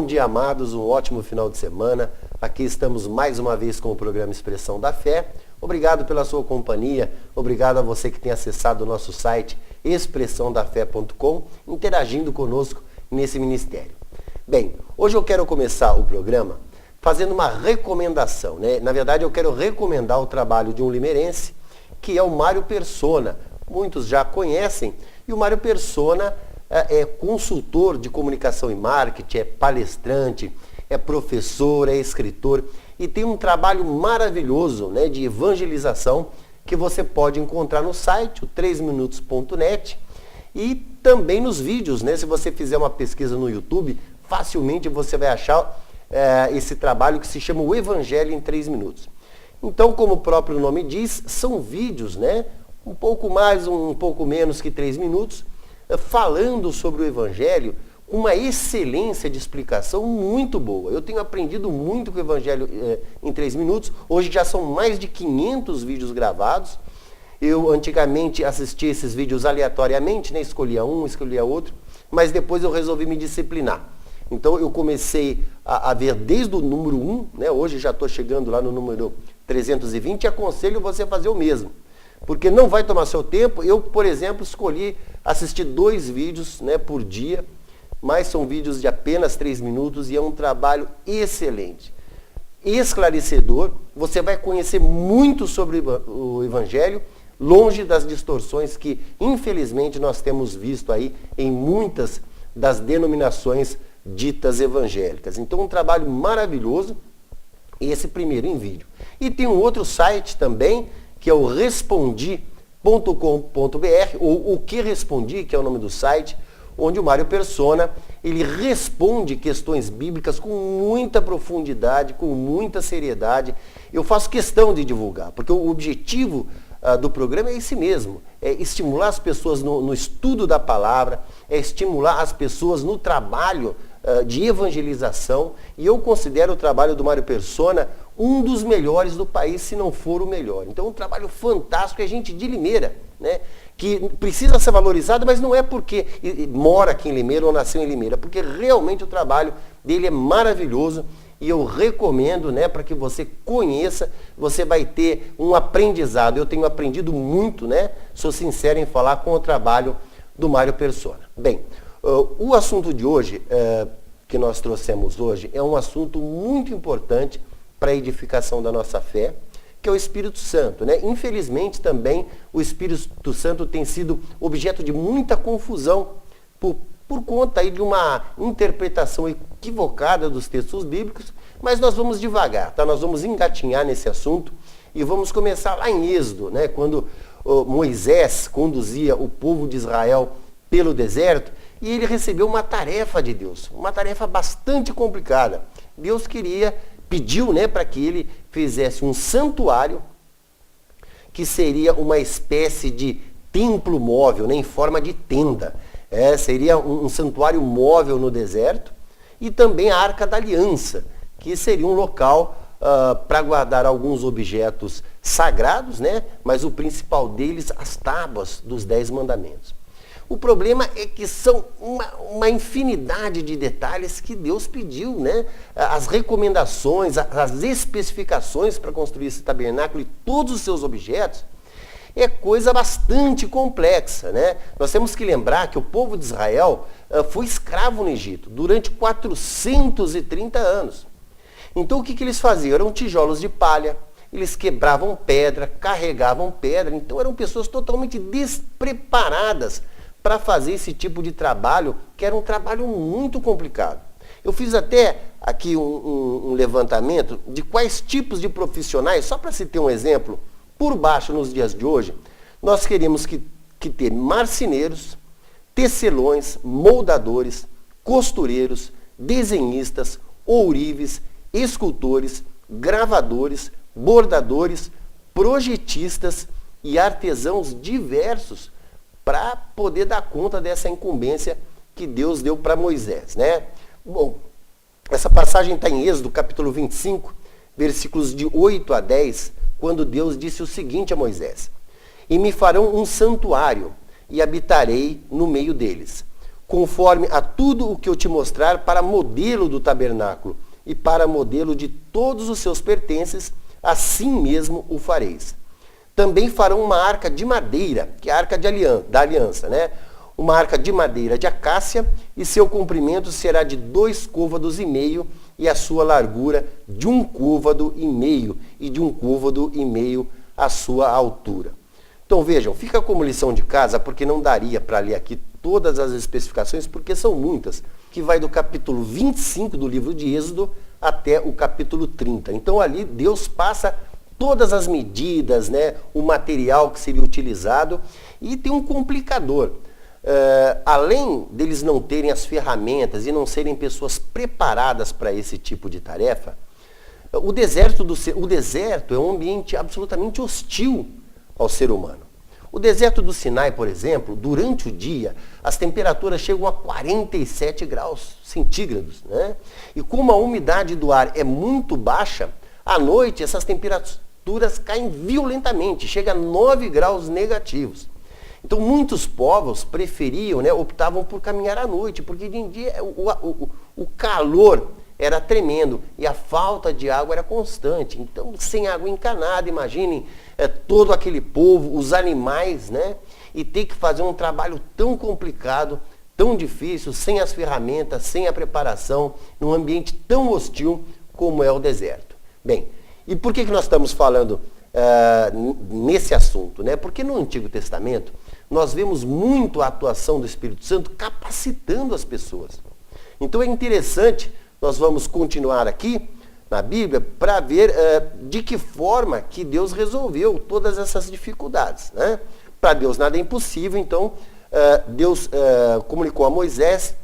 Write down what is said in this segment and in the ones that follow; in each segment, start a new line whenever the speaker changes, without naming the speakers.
Bom dia, amados, um ótimo final de semana. Aqui estamos mais uma vez com o programa Expressão da Fé. Obrigado pela sua companhia, obrigado a você que tem acessado o nosso site expressãodafé.com, interagindo conosco nesse ministério. Bem, hoje eu quero começar o programa fazendo uma recomendação, né? Na verdade, eu quero recomendar o trabalho de um limeirense, que é o Mário Persona. Muitos já conhecem, e o Mário Persona é consultor de comunicação e marketing, é palestrante, é professor, é escritor e tem um trabalho maravilhoso, né, de evangelização que você pode encontrar no site, o 3minutos.net, e também nos vídeos, né? Se você fizer uma pesquisa no YouTube, facilmente você vai achar esse trabalho que se chama O Evangelho em 3 Minutos. Então, como o próprio nome diz, são vídeos, né? Um pouco mais, um pouco menos que 3 minutos, falando sobre o Evangelho, uma excelência de explicação muito boa. Eu tenho aprendido muito com o Evangelho em 3 minutos. Hoje já são mais de 500 vídeos gravados. Eu antigamente assistia esses vídeos aleatoriamente, né? Escolhia um, escolhia outro, mas depois eu resolvi me disciplinar. Então eu comecei a ver desde o número 1, né? Hoje já estou chegando lá no número 320 e aconselho você a fazer o mesmo. Porque não vai tomar seu tempo. Eu, por exemplo, escolhi assistir 2 vídeos, né, por dia, mas são vídeos de apenas 3 minutos e é um trabalho excelente, esclarecedor. Você vai conhecer muito sobre o Evangelho, longe das distorções que, infelizmente, nós temos visto aí em muitas das denominações ditas evangélicas. Então, um trabalho maravilhoso, esse primeiro em vídeo. E tem um outro site também, que é o respondi.com.br, ou o que respondi, que é o nome do site, onde o Mário Persona, ele responde questões bíblicas com muita profundidade, com muita seriedade. Eu faço questão de divulgar, porque o objetivo do programa é esse mesmo, é estimular as pessoas no estudo da palavra, é estimular as pessoas no trabalho de evangelização, e eu considero o trabalho do Mário Persona um dos melhores do país, se não for o melhor. Então, um trabalho fantástico, é gente de Limeira, né? Que precisa ser valorizado, mas não é porque mora aqui em Limeira ou nasceu em Limeira, porque realmente o trabalho dele é maravilhoso e eu recomendo, né, para que você conheça, você vai ter um aprendizado. Eu tenho aprendido muito, né? Sou sincero em falar com o trabalho do Mário Persona. Bem, o assunto de hoje, que nós trouxemos hoje, é um assunto muito importante para a edificação da nossa fé, que é o Espírito Santo, né? Infelizmente também o Espírito Santo tem sido objeto de muita confusão por conta aí de uma interpretação equivocada dos textos bíblicos, mas nós vamos devagar, tá? Nós vamos engatinhar nesse assunto e vamos começar lá em Êxodo, né? Quando Moisés conduzia o povo de Israel pelo deserto e ele recebeu uma tarefa de Deus, uma tarefa bastante complicada. Deus pediu, né, para que ele fizesse um santuário que seria uma espécie de templo móvel, né, em forma de tenda. Seria um santuário móvel no deserto, e também a Arca da Aliança, que seria um local para guardar alguns objetos sagrados, né, mas o principal deles, as tábuas dos 10 mandamentos. O problema é que são uma infinidade de detalhes que Deus pediu, né? As recomendações, as especificações para construir esse tabernáculo e todos os seus objetos, é coisa bastante complexa, né? Nós temos que lembrar que o povo de Israel foi escravo no Egito durante 430 anos. Então o que eles faziam? Eram tijolos de palha, eles quebravam pedra, carregavam pedra, então eram pessoas totalmente despreparadas para fazer esse tipo de trabalho, que era um trabalho muito complicado. Eu fiz até aqui um levantamento de quais tipos de profissionais, só para se ter um exemplo, por baixo nos dias de hoje, nós queríamos que ter marceneiros, tecelões, moldadores, costureiros, desenhistas, ourives, escultores, gravadores, bordadores, projetistas e artesãos diversos, para poder dar conta dessa incumbência que Deus deu para Moisés, né? Bom, essa passagem está em Êxodo, capítulo 25, versículos de 8 a 10, quando Deus disse o seguinte a Moisés: E me farão um santuário, e habitarei no meio deles. conforme a tudo o que eu te mostrar, para modelo do tabernáculo e para modelo de todos os seus pertences, assim mesmo o fareis. Também farão uma arca de madeira, que é a arca da aliança, né? Uma arca de madeira de acácia, e seu comprimento será de 2,5 côvados, e a sua largura de 1,5 côvado, e de 1,5 côvado a sua altura. Então vejam, fica como lição de casa, porque não daria para ler aqui todas as especificações, porque são muitas, que vai do capítulo 25 do livro de Êxodo até o capítulo 30. Então ali Deus passa todas as medidas, né, o material que seria utilizado, e tem um complicador. Além deles não terem as ferramentas e não serem pessoas preparadas para esse tipo de tarefa, o deserto é um ambiente absolutamente hostil ao ser humano. O deserto do Sinai, por exemplo, durante o dia, as temperaturas chegam a 47 graus centígrados, né? E como a umidade do ar é muito baixa, à noite essas temperaturas caem violentamente, chega a 9 graus negativos. Então muitos povos preferiam, né, optavam por caminhar à noite, porque de dia o calor era tremendo e a falta de água era constante. Então, sem água encanada, imaginem todo aquele povo, os animais, né, e ter que fazer um trabalho tão complicado, tão difícil, sem as ferramentas, sem a preparação, num ambiente tão hostil como é o deserto. Bem, e por que nós estamos falando nesse assunto, né? Porque no Antigo Testamento nós vemos muito a atuação do Espírito Santo capacitando as pessoas. Então é interessante, nós vamos continuar aqui na Bíblia para ver de que forma que Deus resolveu todas essas dificuldades, né? Para Deus nada é impossível, então Deus comunicou a Moisés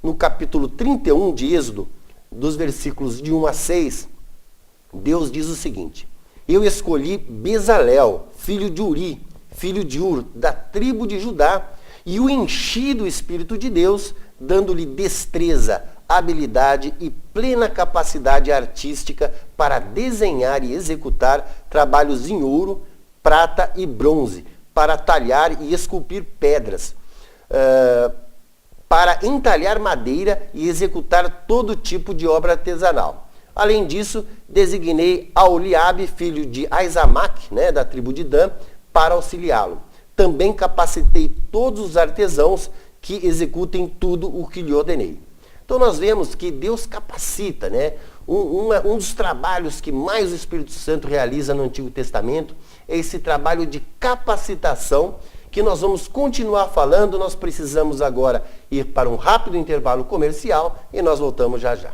no capítulo 31 de Êxodo, dos versículos de 1 a 6, Deus diz o seguinte: eu escolhi Bezalel, filho de Uri, filho de Ur, da tribo de Judá, e o enchi do Espírito de Deus, dando-lhe destreza, habilidade e plena capacidade artística para desenhar e executar trabalhos em ouro, prata e bronze, para talhar e esculpir pedras, para entalhar madeira e executar todo tipo de obra artesanal. Além disso, designei Aholiabe, filho de Aizamaque, né, da tribo de Dan, para auxiliá-lo. Também capacitei todos os artesãos que executem tudo o que lhe ordenei. Então nós vemos que Deus capacita, né? Um dos trabalhos que mais o Espírito Santo realiza no Antigo Testamento é esse trabalho de capacitação, que nós vamos continuar falando. Nós precisamos agora ir para um rápido intervalo comercial e nós voltamos já já.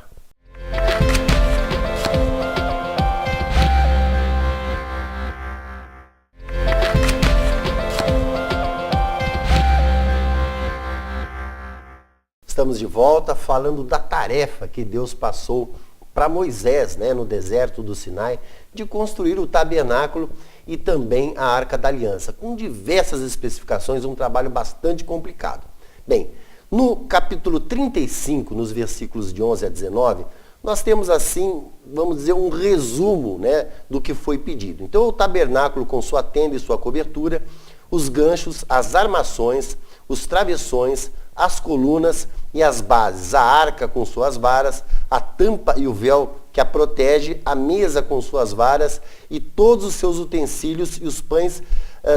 Estamos de volta falando da tarefa que Deus passou para Moisés, né, no deserto do Sinai, de construir o tabernáculo e também a Arca da Aliança, com diversas especificações, um trabalho bastante complicado. Bem, no capítulo 35, nos versículos de 11 a 19, nós temos assim, vamos dizer, um resumo, né, do que foi pedido. Então, o tabernáculo com sua tenda e sua cobertura, os ganchos, as armações, os travessões, as colunas e as bases, a arca com suas varas, a tampa e o véu que a protege, a mesa com suas varas e todos os seus utensílios e os pães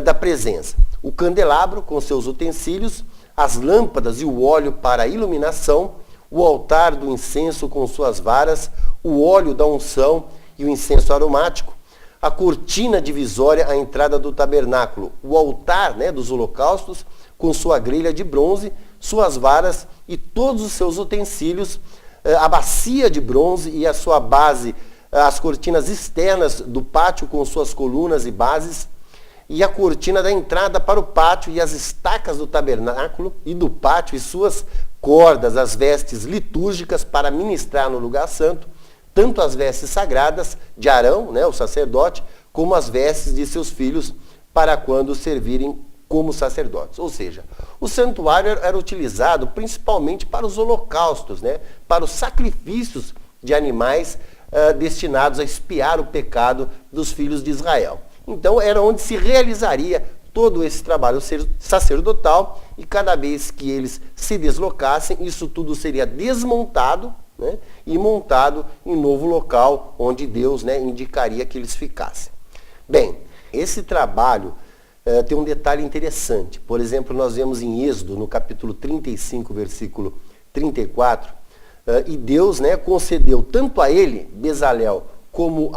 da presença, o candelabro com seus utensílios, as lâmpadas e o óleo para a iluminação, o altar do incenso com suas varas, o óleo da unção e o incenso aromático, a cortina divisória à entrada do tabernáculo, o altar, né, dos holocaustos com sua grelha de bronze, suas varas e todos os seus utensílios, a bacia de bronze e a sua base, as cortinas externas do pátio com suas colunas e bases, e a cortina da entrada para o pátio e as estacas do tabernáculo e do pátio e suas cordas, as vestes litúrgicas para ministrar no lugar santo, tanto as vestes sagradas de Arão, né, o sacerdote, como as vestes de seus filhos para quando servirem como sacerdotes. Ou seja, o santuário era utilizado principalmente para os holocaustos, né? Para os sacrifícios de animais destinados a expiar o pecado dos filhos de Israel. Então era onde se realizaria todo esse trabalho sacerdotal, e cada vez que eles se deslocassem, isso tudo seria desmontado, né, e montado em novo local onde Deus, né, indicaria que eles ficassem. Bem, esse trabalho tem um detalhe interessante. Por exemplo, nós vemos em Êxodo, no capítulo 35, versículo 34, e Deus, né, concedeu tanto a ele, Bezalel, como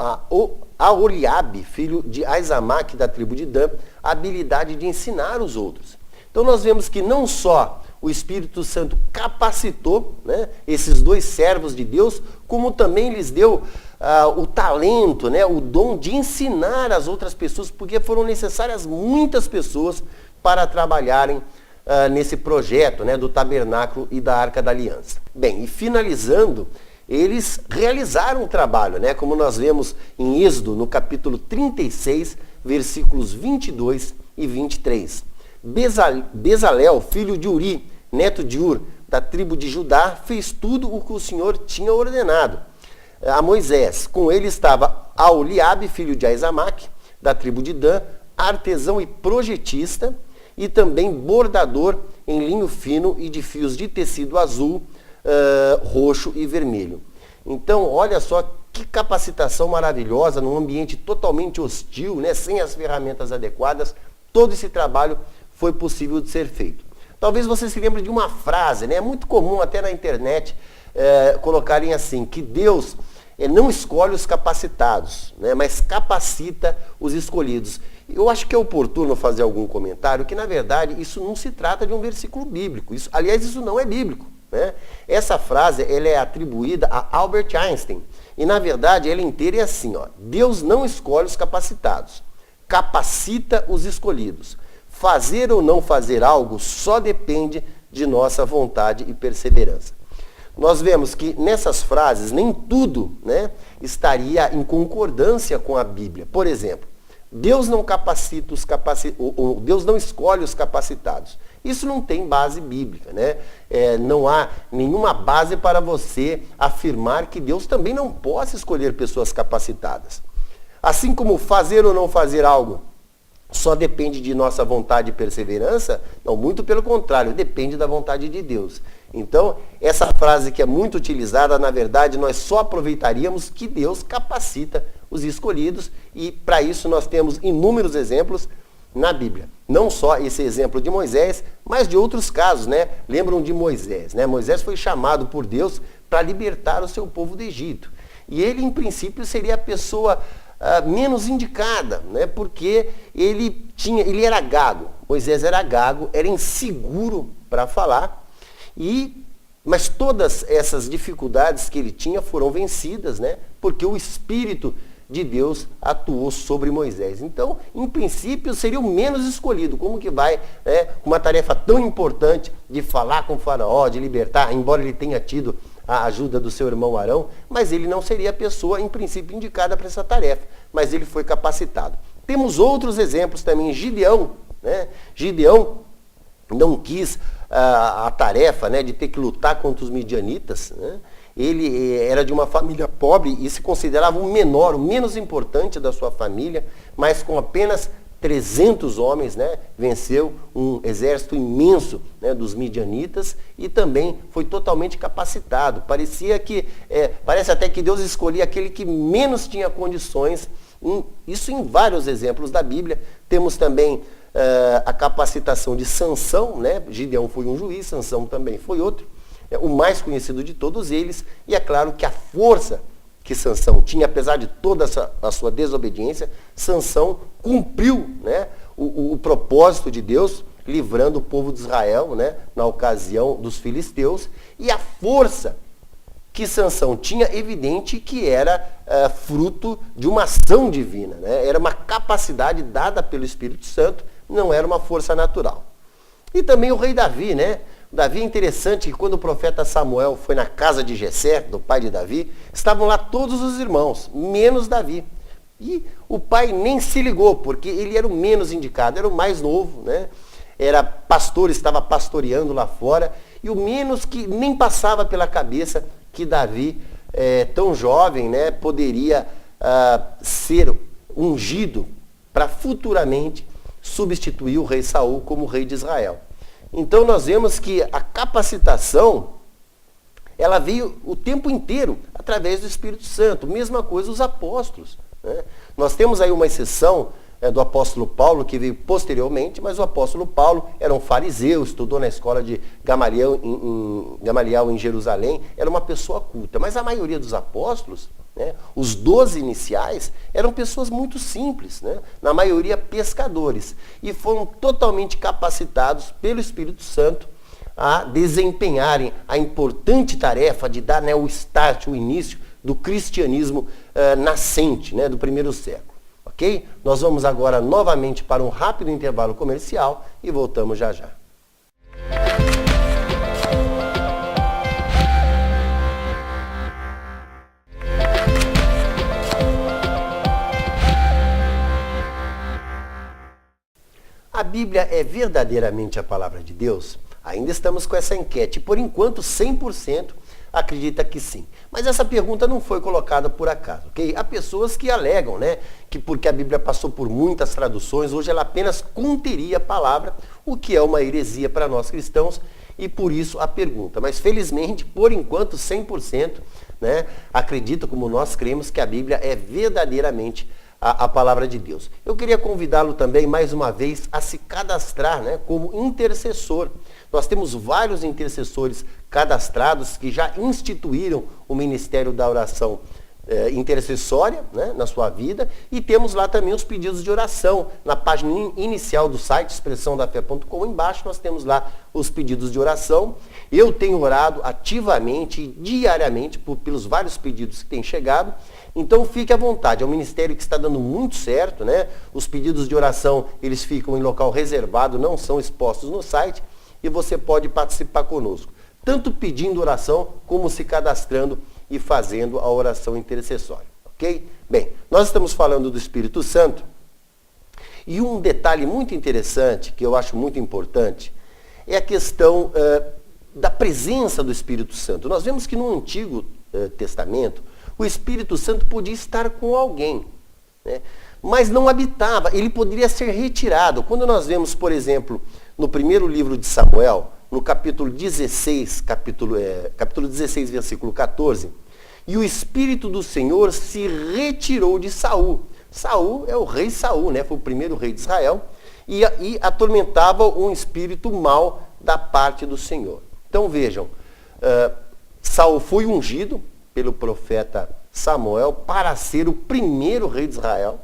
a Oliabe, filho de Aizamaque, da tribo de Dan, a habilidade de ensinar os outros. Então nós vemos que não só o Espírito Santo capacitou, né, esses dois servos de Deus, como também lhes deu o talento, né, o dom de ensinar as outras pessoas, porque foram necessárias muitas pessoas para trabalharem nesse projeto, né, do tabernáculo e da Arca da Aliança. Bem, e finalizando, eles realizaram o trabalho, né, como nós vemos em Êxodo, no capítulo 36, versículos 22 e 23. Bezalel, filho de Uri, neto de Ur, da tribo de Judá, fez tudo o que o Senhor tinha ordenado a Moisés. Com ele estava Aholiabe, filho de Aizamaque, da tribo de Dan, artesão e projetista, e também bordador em linho fino e de fios de tecido azul, roxo e vermelho. Então, olha só que capacitação maravilhosa, num ambiente totalmente hostil, né, sem as ferramentas adequadas, todo esse trabalho foi possível de ser feito. Talvez você se lembre de uma frase, né, é muito comum até na internet colocarem assim, que Deus não escolhe os capacitados, né, mas capacita os escolhidos. Eu acho que é oportuno fazer algum comentário que, na verdade, isso não se trata de um versículo bíblico. Aliás, isso não é bíblico, né? Essa frase ela é atribuída a Albert Einstein. E, na verdade, ela inteira é assim, ó: Deus não escolhe os capacitados, capacita os escolhidos. Fazer ou não fazer algo só depende de nossa vontade e perseverança. Nós vemos que nessas frases nem tudo, né, estaria em concordância com a Bíblia. Por exemplo, Deus não capacita ou Deus não escolhe os capacitados. Isso não tem base bíblica, né? Não há nenhuma base para você afirmar que Deus também não possa escolher pessoas capacitadas. Assim como fazer ou não fazer algo só depende de nossa vontade e perseverança, não, muito pelo contrário, depende da vontade de Deus. Então, essa frase que é muito utilizada, na verdade, nós só aproveitaríamos que Deus capacita os escolhidos, e para isso nós temos inúmeros exemplos na Bíblia. Não só esse exemplo de Moisés, mas de outros casos, né? Lembram de Moisés, né? Moisés foi chamado por Deus para libertar o seu povo do Egito. E ele, em princípio, seria a pessoa menos indicada, né? Porque ele era gago. Moisés era gago, era inseguro para falar, mas todas essas dificuldades que ele tinha foram vencidas, né? Porque o Espírito de Deus atuou sobre Moisés. Então, em princípio, seria o menos escolhido. Como que vai, né, uma tarefa tão importante de falar com o faraó, de libertar, embora ele tenha tido a ajuda do seu irmão Arão, mas ele não seria a pessoa, em princípio, indicada para essa tarefa. Mas ele foi capacitado. Temos outros exemplos também. Gideão, né? Gideão não quis a tarefa, né, de ter que lutar contra os midianitas, né? Ele era de uma família pobre e se considerava o menor, o menos importante da sua família, mas com apenas 300 homens, né, venceu um exército imenso, né, dos midianitas, e também foi totalmente capacitado. Parece até que Deus escolhia aquele que menos tinha condições. Isso em vários exemplos da Bíblia. Temos também a capacitação de Sansão, né? Gideão foi um juiz, Sansão também foi outro. O mais conhecido de todos eles, e é claro que a força que Sansão tinha, apesar de toda a sua desobediência, Sansão cumpriu, né, o propósito de Deus, livrando o povo de Israel, né, na ocasião dos filisteus, e a força que Sansão tinha, evidente que era fruto de uma ação divina, né? Era uma capacidade dada pelo Espírito Santo, não era uma força natural. E também o rei Davi, né? Davi, é interessante que quando o profeta Samuel foi na casa de Jessé, do pai de Davi, estavam lá todos os irmãos, menos Davi. E o pai nem se ligou, porque ele era o menos indicado, era o mais novo, né? Era pastor, estava pastoreando lá fora, e o menos que nem passava pela cabeça que Davi, tão jovem, né, poderia ser ungido para futuramente substituiu o rei Saul como rei de Israel. Então nós vemos que a capacitação, ela veio o tempo inteiro através do Espírito Santo. Mesma coisa os apóstolos, né? Nós temos aí uma exceção do apóstolo Paulo, que veio posteriormente, mas o apóstolo Paulo era um fariseu, estudou na escola de Gamaliel em Jerusalém, era uma pessoa culta. Mas a maioria dos apóstolos, né, os 12 iniciais, eram pessoas muito simples, né, na maioria pescadores, e foram totalmente capacitados pelo Espírito Santo a desempenharem a importante tarefa de dar, né, o start, o início do cristianismo nascente, né, do primeiro século. Ok? Nós vamos agora novamente para um rápido intervalo comercial e voltamos já já. A Bíblia é verdadeiramente a palavra de Deus? Ainda estamos com essa enquete. Por enquanto, 100% acredita que sim. Mas essa pergunta não foi colocada por acaso, ok? Há pessoas que alegam, né, que porque a Bíblia passou por muitas traduções, hoje ela apenas conteria a palavra, o que é uma heresia para nós cristãos, e por isso a pergunta. Mas felizmente, por enquanto, 100%, né, acredita, como nós cremos, que a Bíblia é verdadeiramente a palavra de Deus. Eu queria convidá-lo também, mais uma vez, a se cadastrar, né, como intercessor. Nós temos vários intercessores cadastrados que já instituíram o ministério da oração intercessória, né, na sua vida, e temos lá também os pedidos de oração. Na página inicial do site, expressãodafé.com, embaixo nós temos lá os pedidos de oração. Eu tenho orado ativamente e diariamente pelos vários pedidos que têm chegado. Então fique à vontade, é um ministério que está dando muito certo, né? Os pedidos de oração, eles ficam em local reservado, não são expostos no site, e você pode participar conosco, tanto pedindo oração, como se cadastrando e fazendo a oração intercessória, ok? Bem, nós estamos falando do Espírito Santo, e um detalhe muito interessante, que eu acho muito importante, é a questão da presença do Espírito Santo. Nós vemos que no Antigo Testamento, o Espírito Santo podia estar com alguém, né? Mas não habitava, ele poderia ser retirado. Quando nós vemos, por exemplo, no primeiro livro de Samuel, no capítulo 16, capítulo 16, versículo 14, e o Espírito do Senhor se retirou de Saul. Saul é o rei Saul, né? Foi o primeiro rei de Israel, e atormentava um espírito mau da parte do Senhor. Então vejam, Saul foi ungido pelo profeta Samuel para ser o primeiro rei de Israel,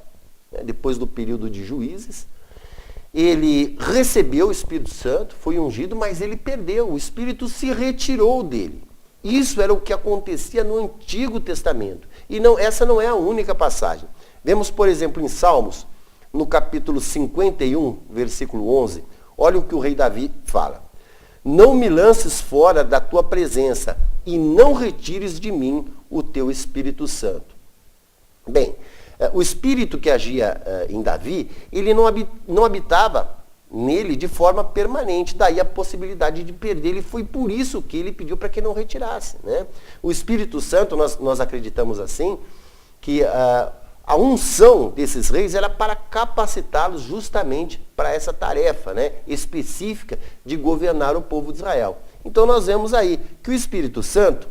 né, depois do período de juízes. Ele recebeu o Espírito Santo, foi ungido, mas ele perdeu, o Espírito se retirou dele. Isso era o que acontecia no Antigo Testamento. E essa não é a única passagem. Vemos, por exemplo, em Salmos, no capítulo 51, versículo 11, olha o que o rei Davi fala. Não me lances fora da tua presença, e não retires de mim o teu Espírito Santo. Bem, o Espírito que agia em Davi, ele não habitava nele de forma permanente, daí a possibilidade de perder, e foi por isso que ele pediu para que não retirasse, né? O Espírito Santo, nós acreditamos assim, que a unção desses reis era para capacitá-los justamente para essa tarefa, né, específica de governar o povo de Israel. Então nós vemos aí que o Espírito Santo,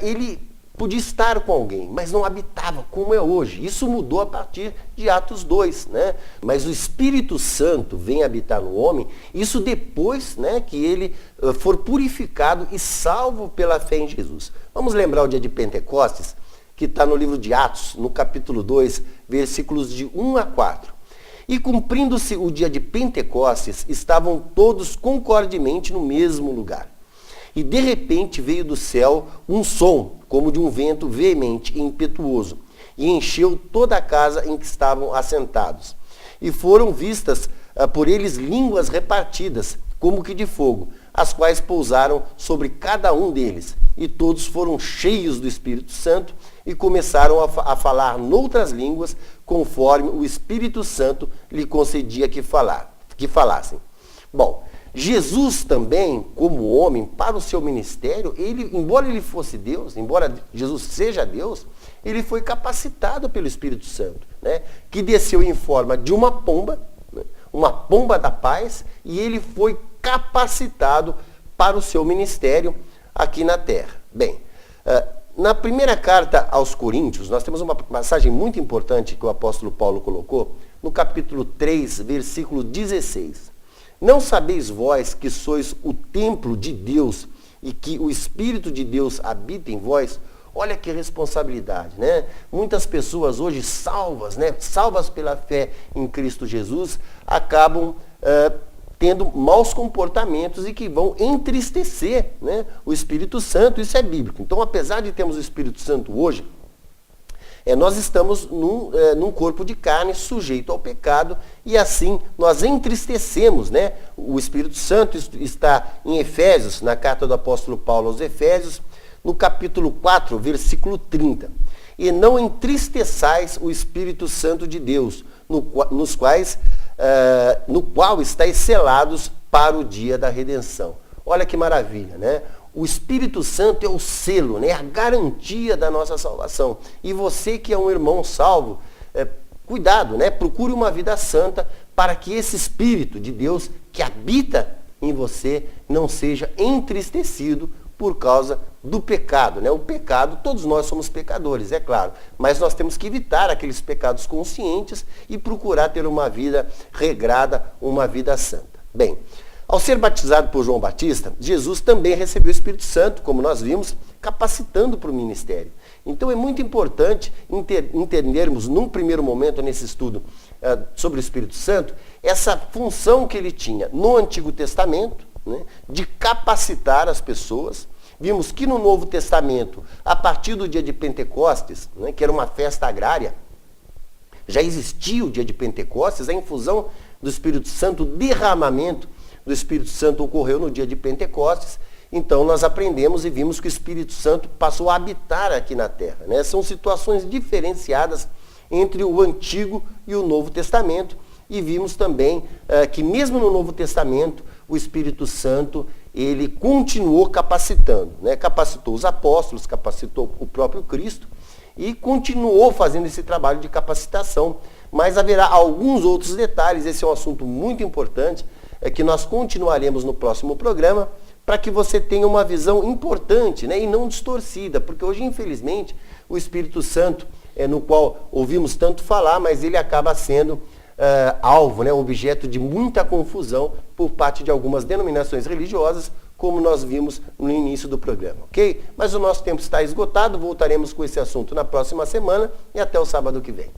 ele podia estar com alguém, mas não habitava como é hoje. Isso mudou a partir de Atos 2, né? Mas o Espírito Santo vem habitar no homem, isso depois, né, que ele for purificado e salvo pela fé em Jesus. Vamos lembrar o dia de Pentecostes, que está no livro de Atos, no capítulo 2, versículos de 1 a 4. E cumprindo-se o dia de Pentecostes, estavam todos concordemente no mesmo lugar. E de repente veio do céu um som, como de um vento veemente e impetuoso, e encheu toda a casa em que estavam assentados. E foram vistas por eles línguas repartidas, como que de fogo, as quais pousaram sobre cada um deles. E todos foram cheios do Espírito Santo e começaram a falar noutras línguas, conforme o Espírito Santo lhe concedia que falassem. Bom, Jesus também, como homem, para o seu ministério, embora ele fosse Deus, embora Jesus seja Deus, ele foi capacitado pelo Espírito Santo, né, que desceu em forma de uma pomba, né, uma pomba da paz e ele foi capacitado para o seu ministério aqui na terra. Bem, na primeira carta aos Coríntios, nós temos uma passagem muito importante que o apóstolo Paulo colocou, no capítulo 3, versículo 16. Não sabeis vós que sois o templo de Deus e que o Espírito de Deus habita em vós? Olha que responsabilidade, né? Muitas pessoas hoje salvas, né? Salvas pela fé em Cristo Jesus, acabam tendo maus comportamentos e que vão entristecer, né, o Espírito Santo. Isso é bíblico. Então, apesar de termos o Espírito Santo hoje, nós estamos num corpo de carne sujeito ao pecado e assim nós entristecemos, né? O Espírito Santo está em Efésios, na carta do apóstolo Paulo aos Efésios, no capítulo 4, versículo 30. E não entristeçais o Espírito Santo de Deus, no qual estáis selados para o dia da redenção. Olha que maravilha, né? O Espírito Santo é o selo, né? A garantia da nossa salvação. E você que é um irmão salvo, cuidado, né? Procure uma vida santa para que esse Espírito de Deus que habita em você não seja entristecido por causa do pecado, né? O pecado, todos nós somos pecadores, é claro, mas nós temos que evitar aqueles pecados conscientes e procurar ter uma vida regrada, uma vida santa. Bem, ao ser batizado por João Batista, Jesus também recebeu o Espírito Santo, como nós vimos, capacitando para o ministério. Então é muito importante entendermos, num primeiro momento, nesse estudo sobre o Espírito Santo, essa função que ele tinha no Antigo Testamento, né, de capacitar as pessoas. Vimos que no Novo Testamento, a partir do dia de Pentecostes, né, que era uma festa agrária, já existia o dia de Pentecostes, a infusão do Espírito Santo, o derramamento do Espírito Santo ocorreu no dia de Pentecostes. Então nós aprendemos e vimos que o Espírito Santo passou a habitar aqui na terra, né? São situações diferenciadas entre o Antigo e o Novo Testamento. E vimos também que mesmo no Novo Testamento, o Espírito Santo, ele continuou capacitando, né? Capacitou os apóstolos, capacitou o próprio Cristo e continuou fazendo esse trabalho de capacitação. Mas haverá alguns outros detalhes, esse é um assunto muito importante, que nós continuaremos no próximo programa, para que você tenha uma visão importante, né? E não distorcida, porque hoje, infelizmente, o Espírito Santo, no qual ouvimos tanto falar, mas ele acaba sendo alvo, né, objeto de muita confusão por parte de algumas denominações religiosas, como nós vimos no início do programa, ok? Mas o nosso tempo está esgotado, voltaremos com esse assunto na próxima semana e até o sábado que vem.